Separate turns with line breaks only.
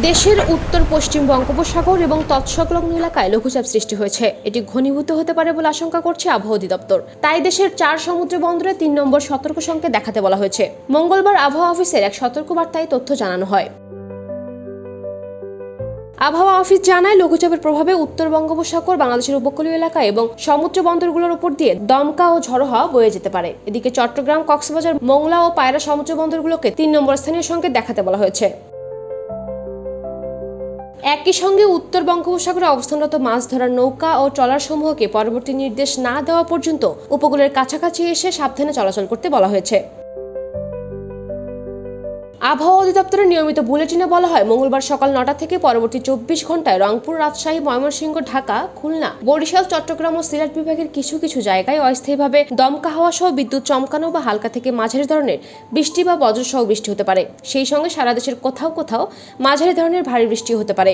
দেশের উত্তর পশ্চিম বঙ্গোপসাগর এবং তৎসংলগ্ন এলাকায় লঘুচাপ সৃষ্টি হয়েছে। এটি ঘনীভূত হতে পারে বলে আশঙ্কা করছে আবহাওয়া অধিদপ্তর। তাই দেশের 4 সমুদ্র বন্দরে 3 নম্বর সতর্ক সংকেত দেখাতে বলা হয়েছে। মঙ্গলবার আবহাওয়া অফিসের এক সতর্কবার্তায় তথ্য জানানো হয়। আবহাওয়া অফিস জানায়, লঘুচাপের প্রভাবে উত্তর বঙ্গোপসাগর, বাংলাদেশের উপকূলীয় এলাকা এবং সমুদ্র বন্দরগুলোর উপর দিয়ে দমকা ও ঝড়ো হাওয়া বয়ে যেতে পারে। এদিকে চট্টগ্রাম, কক্সবাজার, মোংলা ও পায়রা সমুদ্র বন্দরগুলোকে 3 নম্বর স্থানীয় সংকেত দেখাতে বলা হয়েছে। একই সঙ্গে উত্তর বঙ্গোপসাগরে অবস্থানরত মাছ ধরার নৌকা ও ট্রলার সমূহকে পরবর্তী নির্দেশ না দেওয়া পর্যন্ত উপকূলের কাছাকাছি এসে সাবধানে চলাচল করতে বলা হয়েছে। আবহাওয়া অধিদপ্তরের নিয়মিত বুলেটিনে বলা হয়, মঙ্গলবার সকাল 9টা থেকে পরবর্তী 24 ঘন্টায় রংপুর, রাজশাহী, ময়মনসিংহ, ঢাকা, খুলনা, বরিশাল, চট্টগ্রাম ও সিলেট বিভাগের কিছু কিছু জায়গায় অস্থায়ীভাবে দমকা হাওয়া সহ বিদ্যুৎ চমকানো বা হালকা থেকে মাঝারি ধরনের বৃষ্টি বা বজ্রসহ বৃষ্টি হতে পারে। সেই সঙ্গে সারা দেশের কোথাও কোথাও মাঝারি ধরনের ভারী বৃষ্টি হতে পারে।